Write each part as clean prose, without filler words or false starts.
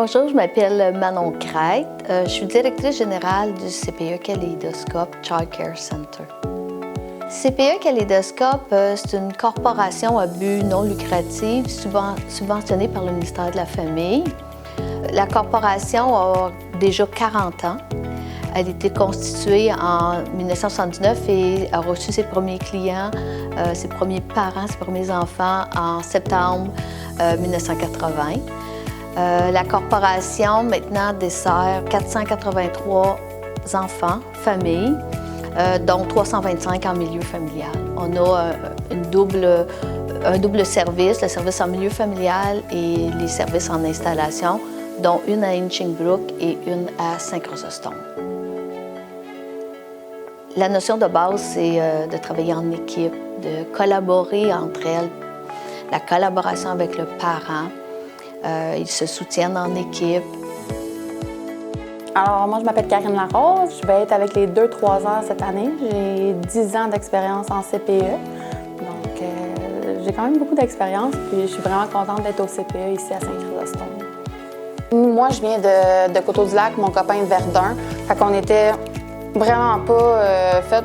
Bonjour, je m'appelle Manon Crête. Je suis directrice générale du CPE Kaléidoscope Child Care Center. CPE Kaléidoscope, c'est une corporation à but non lucratif subventionnée par le ministère de la Famille. La corporation a déjà 40 ans. Elle a été constituée en 1979 et a reçu ses premiers clients, ses premiers parents, ses premiers enfants en septembre 1980. La corporation, maintenant, dessert 483 enfants, familles, dont 325 en milieu familial. On a un double service, le service en milieu familial et les services en installation, dont une à Hinchinbrook et une à Saint-Chrysostome. La notion de base, c'est de travailler en équipe, de collaborer entre elles, la collaboration avec le parent. Ils se soutiennent en équipe. Alors, moi, je m'appelle Karine Larose. Je vais être avec les 2-3 ans cette année. J'ai 10 ans d'expérience en CPE. Donc, j'ai quand même beaucoup d'expérience. Puis, je suis vraiment contente d'être au CPE ici à Saint-Chrysostome. Moi, je viens de Coteau-du-Lac, mon copain de Verdun. Fait qu'on était vraiment pas fait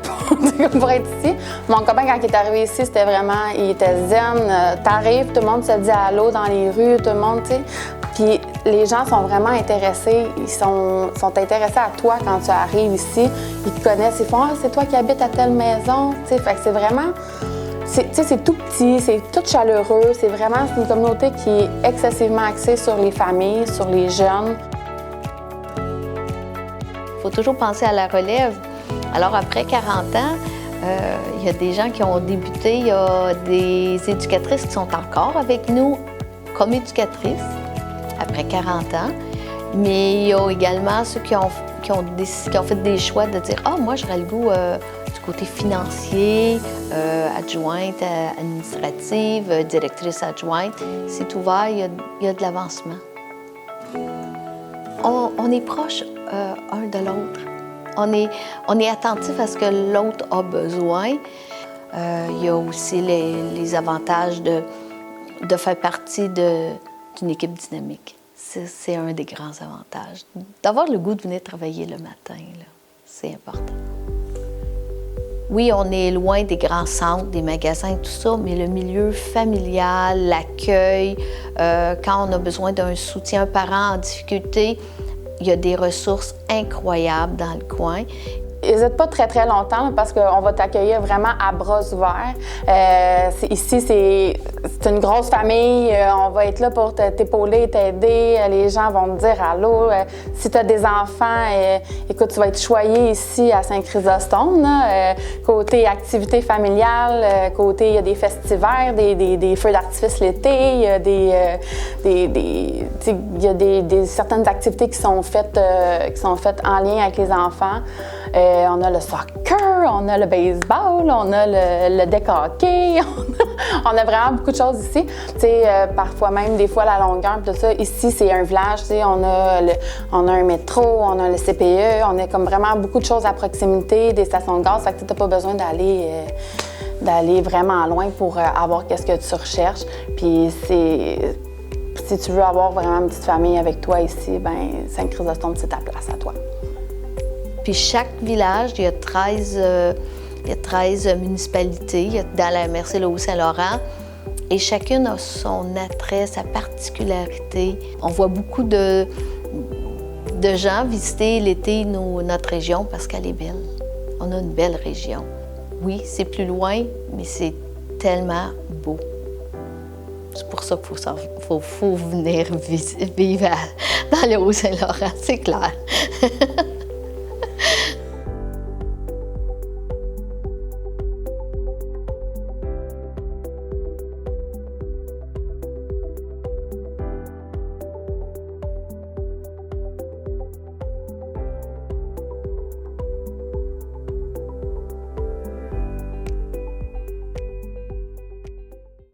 pour être ici. Mon copain, quand il est arrivé ici, c'était vraiment, il était zen. T'arrives, tout le monde se dit allô dans les rues, tout le monde, tu sais. Puis les gens sont vraiment intéressés, ils sont intéressés à toi quand tu arrives ici. Ils te connaissent, ils font « Ah, c'est toi qui habites à telle maison », tu sais. Fait que c'est vraiment, c'est tout petit, c'est tout chaleureux. C'est une communauté qui est excessivement axée sur les familles, sur les jeunes. Il faut toujours penser à la relève. Alors, après 40 ans, il y a des gens qui ont débuté, il y a des éducatrices qui sont encore avec nous comme éducatrices après 40 ans, mais il y a également ceux qui ont fait des choix de dire « Ah, moi, j'aurais le goût du côté financier, adjointe administrative, directrice adjointe. » C'est ouvert, il y a de l'avancement. On est proche un de l'autre. On est attentif à ce que l'autre a besoin. Il y a aussi les avantages de faire partie d'une équipe dynamique. C'est un des grands avantages. D'avoir le goût de venir travailler le matin, c'est important. Oui, on est loin des grands centres, des magasins, tout ça, mais le milieu familial, l'accueil, quand on a besoin d'un soutien, un parent en difficulté, il y a des ressources incroyables dans le coin. N'hésite pas très, très longtemps parce qu'on va t'accueillir vraiment à bras ouverts. Ici, c'est une grosse famille. On va être là pour t'épauler, t'aider. Les gens vont te dire allô. Si tu as des enfants, écoute, tu vas être choyé ici à Saint-Chrysostome. Côté activité familiale, côté, il y a des festivals, des feux d'artifice l'été. Il y a certaines activités qui sont faites en lien avec les enfants. On a le soccer, on a le baseball, on a le deck hockey, on a vraiment beaucoup de choses ici. Parfois même, des fois, la longueur, tout ça. Ici, c'est un village, on a un métro, on a le CPE, on a comme vraiment beaucoup de choses à proximité, des stations de gaz. Fait que tu n'as pas besoin d'aller vraiment loin pour avoir qu'est-ce que tu recherches. Puis si tu veux avoir vraiment une petite famille avec toi ici, ben Saint-Chrysostome, c'est ta place à toi. Puis chaque village, il y a 13 municipalités dans la MRC-Le Haut-Saint-Laurent et chacune a son attrait, sa particularité. On voit beaucoup de gens visiter l'été notre région parce qu'elle est belle. On a une belle région. Oui, c'est plus loin, mais c'est tellement beau. C'est pour ça qu'il faut venir vivre dans le Haut-Saint-Laurent, c'est clair.